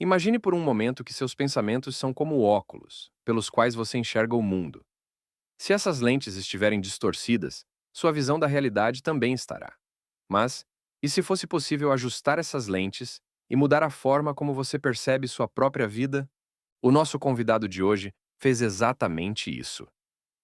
Imagine por um momento que seus pensamentos são como óculos, pelos quais você enxerga o mundo. Se essas lentes estiverem distorcidas, sua visão da realidade também estará. Mas, e se fosse possível ajustar essas lentes e mudar a forma como você percebe sua própria vida? O nosso convidado de hoje fez exatamente isso.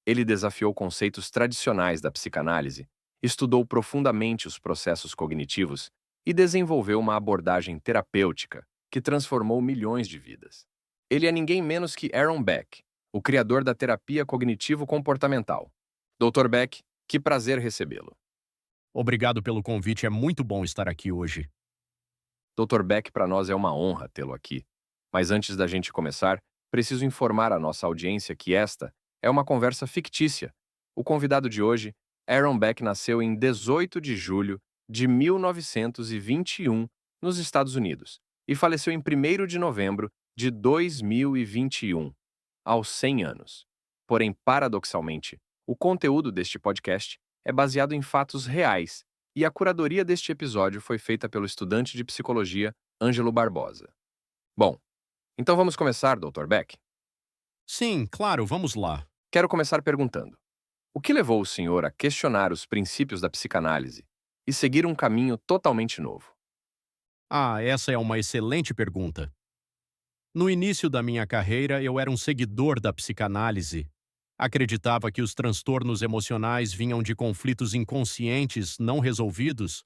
Ele desafiou conceitos tradicionais da psicanálise, estudou profundamente os processos cognitivos e desenvolveu uma abordagem terapêutica que transformou milhões de vidas. Ele é ninguém menos que Aaron Beck, o criador da terapia cognitivo-comportamental. Dr. Beck, que prazer recebê-lo. Obrigado pelo convite, é muito bom estar aqui hoje. Dr. Beck, para nós é uma honra tê-lo aqui. Mas antes da gente começar, preciso informar a nossa audiência que esta é uma conversa fictícia. O convidado de hoje, Aaron Beck, nasceu em 18 de julho de 1921, nos Estados Unidos, e faleceu em 1º de novembro de 2021, aos 100 anos. Porém, paradoxalmente, o conteúdo deste podcast é baseado em fatos reais e a curadoria deste episódio foi feita pelo estudante de psicologia Ângelo Barbosa. Bom, então vamos começar, Dr. Beck? Sim, claro, vamos lá. Quero começar perguntando: o que levou o senhor a questionar os princípios da psicanálise e seguir um caminho totalmente novo? Essa é uma excelente pergunta. No início da minha carreira, eu era um seguidor da psicanálise. Acreditava que os transtornos emocionais vinham de conflitos inconscientes não resolvidos,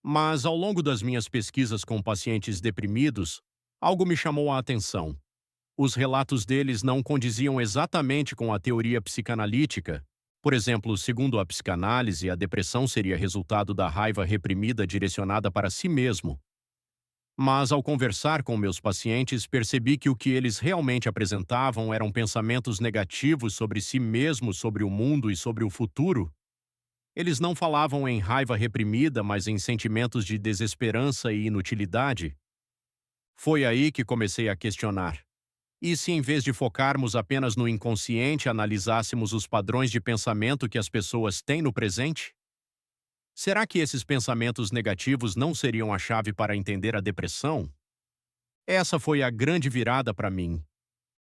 mas ao longo das minhas pesquisas com pacientes deprimidos, algo me chamou a atenção. Os relatos deles não condiziam exatamente com a teoria psicanalítica. Por exemplo, segundo a psicanálise, a depressão seria resultado da raiva reprimida direcionada para si mesmo. Mas, ao conversar com meus pacientes, percebi que o que eles realmente apresentavam eram pensamentos negativos sobre si mesmos, sobre o mundo e sobre o futuro. Eles não falavam em raiva reprimida, mas em sentimentos de desesperança e inutilidade. Foi aí que comecei a questionar. E se, em vez de focarmos apenas no inconsciente, analisássemos os padrões de pensamento que as pessoas têm no presente? Será que esses pensamentos negativos não seriam a chave para entender a depressão? Essa foi a grande virada para mim.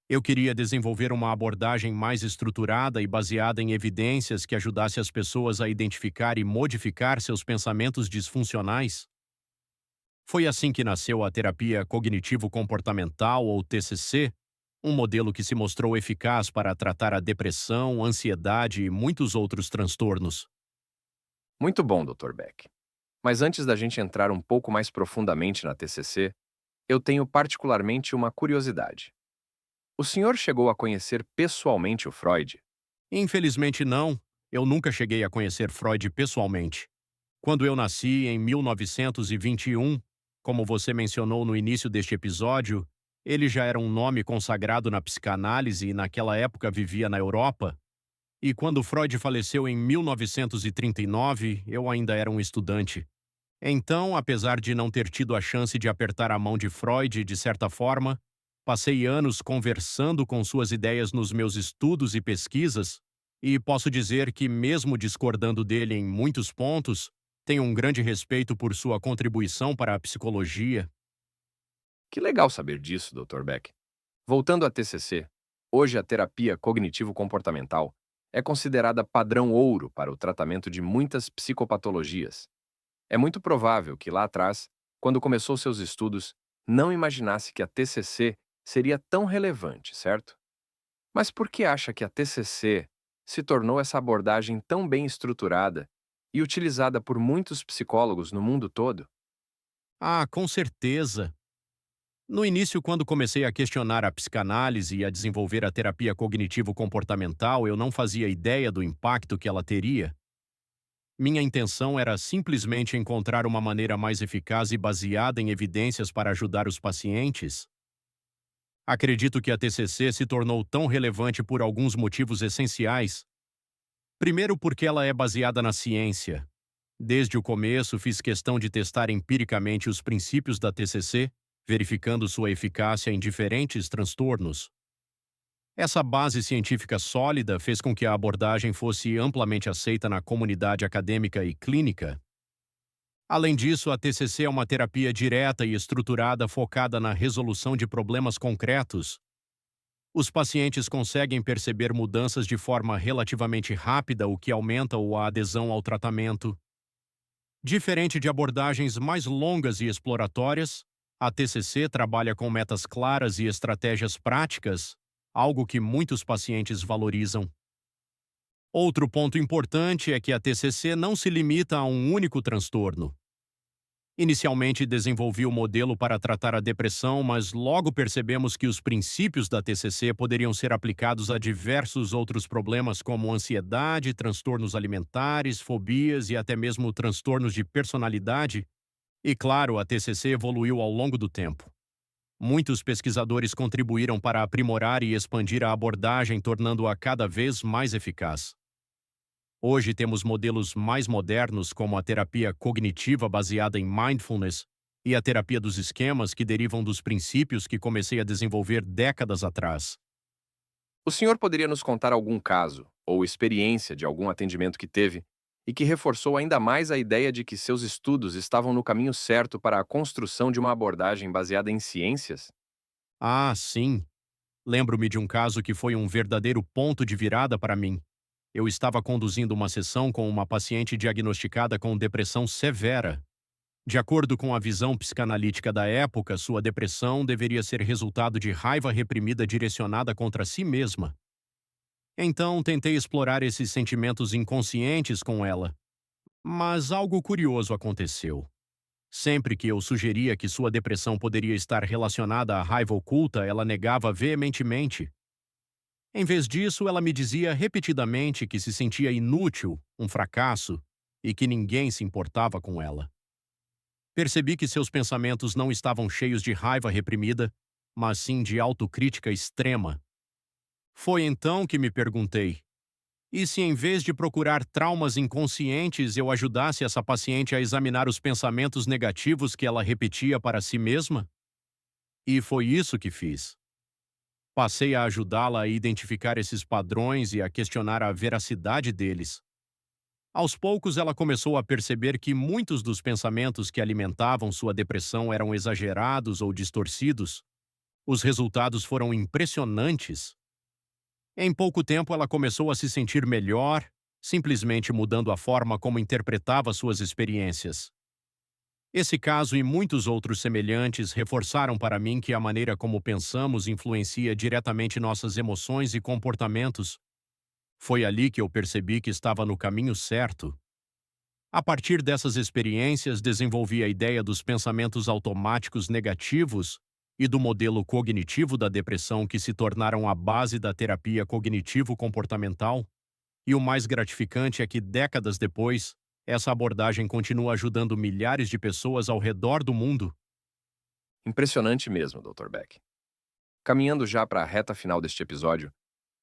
Eu queria desenvolver uma abordagem mais estruturada e baseada em evidências que ajudasse as pessoas a identificar e modificar seus pensamentos disfuncionais. Foi assim que nasceu a terapia cognitivo-comportamental, ou TCC, um modelo que se mostrou eficaz para tratar a depressão, ansiedade e muitos outros transtornos. Muito bom, Dr. Beck. Mas antes da gente entrar um pouco mais profundamente na TCC, eu tenho particularmente uma curiosidade. O senhor chegou a conhecer pessoalmente o Freud? Infelizmente não, eu nunca cheguei a conhecer Freud pessoalmente. Quando eu nasci em 1921, como você mencionou no início deste episódio, ele já era um nome consagrado na psicanálise e naquela época vivia na Europa. E quando Freud faleceu em 1939, eu ainda era um estudante. Então, apesar de não ter tido a chance de apertar a mão de Freud de certa forma, passei anos conversando com suas ideias nos meus estudos e pesquisas, e posso dizer que, mesmo discordando dele em muitos pontos, tenho um grande respeito por sua contribuição para a psicologia. Que legal saber disso, Dr. Beck. Voltando à TCC, hoje a terapia cognitivo-comportamental é considerada padrão ouro para o tratamento de muitas psicopatologias. É muito provável que lá atrás, quando começou seus estudos, não imaginasse que a TCC seria tão relevante, certo? Mas por que acha que a TCC se tornou essa abordagem tão bem estruturada e utilizada por muitos psicólogos no mundo todo? Com certeza. No início, quando comecei a questionar a psicanálise e a desenvolver a terapia cognitivo-comportamental, eu não fazia ideia do impacto que ela teria. Minha intenção era simplesmente encontrar uma maneira mais eficaz e baseada em evidências para ajudar os pacientes. Acredito que a TCC se tornou tão relevante por alguns motivos essenciais. Primeiro, porque ela é baseada na ciência. Desde o começo, fiz questão de testar empiricamente os princípios da TCC, verificando sua eficácia em diferentes transtornos. Essa base científica sólida fez com que a abordagem fosse amplamente aceita na comunidade acadêmica e clínica. Além disso, a TCC é uma terapia direta e estruturada focada na resolução de problemas concretos. Os pacientes conseguem perceber mudanças de forma relativamente rápida, o que aumenta a adesão ao tratamento. Diferente de abordagens mais longas e exploratórias, a TCC trabalha com metas claras e estratégias práticas, algo que muitos pacientes valorizam. Outro ponto importante é que a TCC não se limita a um único transtorno. Inicialmente desenvolvi o modelo para tratar a depressão, mas logo percebemos que os princípios da TCC poderiam ser aplicados a diversos outros problemas como ansiedade, transtornos alimentares, fobias e até mesmo transtornos de personalidade. E claro, a TCC evoluiu ao longo do tempo. Muitos pesquisadores contribuíram para aprimorar e expandir a abordagem, tornando-a cada vez mais eficaz. Hoje temos modelos mais modernos, como a terapia cognitiva baseada em mindfulness e a terapia dos esquemas, que derivam dos princípios que comecei a desenvolver décadas atrás. O senhor poderia nos contar algum caso ou experiência de algum atendimento que teve e que reforçou ainda mais a ideia de que seus estudos estavam no caminho certo para a construção de uma abordagem baseada em ciências? Ah, sim! Lembro-me de um caso que foi um verdadeiro ponto de virada para mim. Eu estava conduzindo uma sessão com uma paciente diagnosticada com depressão severa. De acordo com a visão psicanalítica da época, sua depressão deveria ser resultado de raiva reprimida direcionada contra si mesma. Então, tentei explorar esses sentimentos inconscientes com ela. Mas algo curioso aconteceu. Sempre que eu sugeria que sua depressão poderia estar relacionada à raiva oculta, ela negava veementemente. Em vez disso, ela me dizia repetidamente que se sentia inútil, um fracasso, e que ninguém se importava com ela. Percebi que seus pensamentos não estavam cheios de raiva reprimida, mas sim de autocrítica extrema. Foi então que me perguntei: e se em vez de procurar traumas inconscientes, eu ajudasse essa paciente a examinar os pensamentos negativos que ela repetia para si mesma? E foi isso que fiz. Passei a ajudá-la a identificar esses padrões e a questionar a veracidade deles. Aos poucos, ela começou a perceber que muitos dos pensamentos que alimentavam sua depressão eram exagerados ou distorcidos. Os resultados foram impressionantes. Em pouco tempo, ela começou a se sentir melhor, simplesmente mudando a forma como interpretava suas experiências. Esse caso e muitos outros semelhantes reforçaram para mim que a maneira como pensamos influencia diretamente nossas emoções e comportamentos. Foi ali que eu percebi que estava no caminho certo. A partir dessas experiências, desenvolvi a ideia dos pensamentos automáticos negativos e do modelo cognitivo da depressão, que se tornaram a base da terapia cognitivo-comportamental. E o mais gratificante é que, décadas depois, essa abordagem continua ajudando milhares de pessoas ao redor do mundo. Impressionante mesmo, Dr. Beck. Caminhando já para a reta final deste episódio,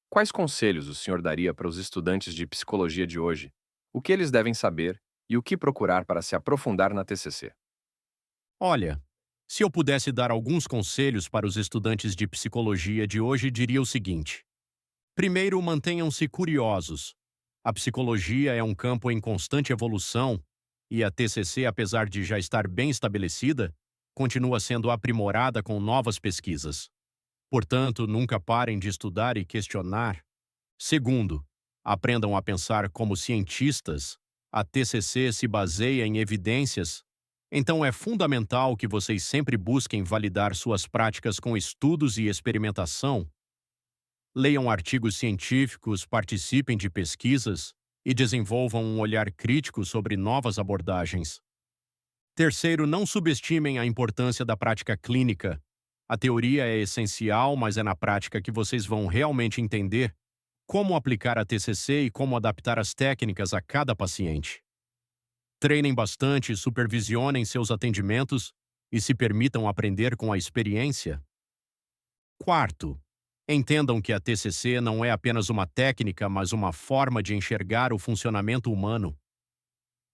quais conselhos o senhor daria para os estudantes de psicologia de hoje? O que eles devem saber e o que procurar para se aprofundar na TCC? Olha, se eu pudesse dar alguns conselhos para os estudantes de psicologia de hoje, diria o seguinte: primeiro, mantenham-se curiosos. A psicologia é um campo em constante evolução e a TCC, apesar de já estar bem estabelecida, continua sendo aprimorada com novas pesquisas. Portanto, nunca parem de estudar e questionar. Segundo, aprendam a pensar como cientistas. A TCC se baseia em evidências, então é fundamental que vocês sempre busquem validar suas práticas com estudos e experimentação. Leiam artigos científicos, participem de pesquisas e desenvolvam um olhar crítico sobre novas abordagens. Terceiro, não subestimem a importância da prática clínica. A teoria é essencial, mas é na prática que vocês vão realmente entender como aplicar a TCC e como adaptar as técnicas a cada paciente. Treinem bastante, supervisionem seus atendimentos e se permitam aprender com a experiência. Quarto, entendam que a TCC não é apenas uma técnica, mas uma forma de enxergar o funcionamento humano.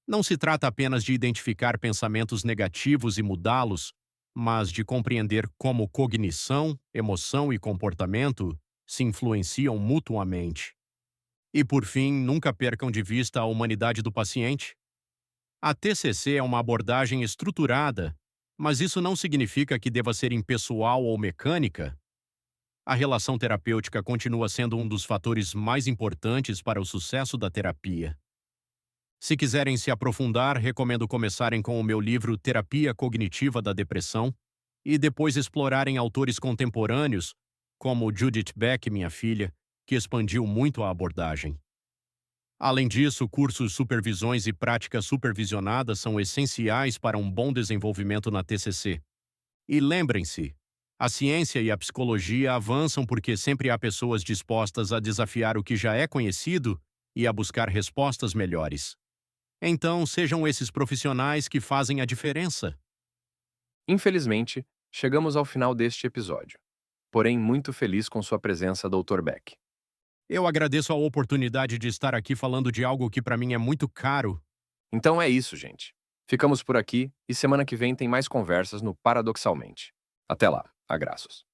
Não se trata apenas de identificar pensamentos negativos e mudá-los, mas de compreender como cognição, emoção e comportamento se influenciam mutuamente. E por fim, nunca percam de vista a humanidade do paciente. A TCC é uma abordagem estruturada, mas isso não significa que deva ser impessoal ou mecânica. A relação terapêutica continua sendo um dos fatores mais importantes para o sucesso da terapia. Se quiserem se aprofundar, recomendo começarem com o meu livro Terapia Cognitiva da Depressão e depois explorarem autores contemporâneos, como Judith Beck, minha filha, que expandiu muito a abordagem. Além disso, cursos, supervisões e práticas supervisionadas são essenciais para um bom desenvolvimento na TCC. E lembrem-se, a ciência e a psicologia avançam porque sempre há pessoas dispostas a desafiar o que já é conhecido e a buscar respostas melhores. Então, sejam esses profissionais que fazem a diferença. Infelizmente, chegamos ao final deste episódio. Porém, muito feliz com sua presença, Dr. Beck. Eu agradeço a oportunidade de estar aqui falando de algo que para mim é muito caro. Então é isso, gente. Ficamos por aqui e semana que vem tem mais conversas no Paradoxalmente. Até lá, abraços.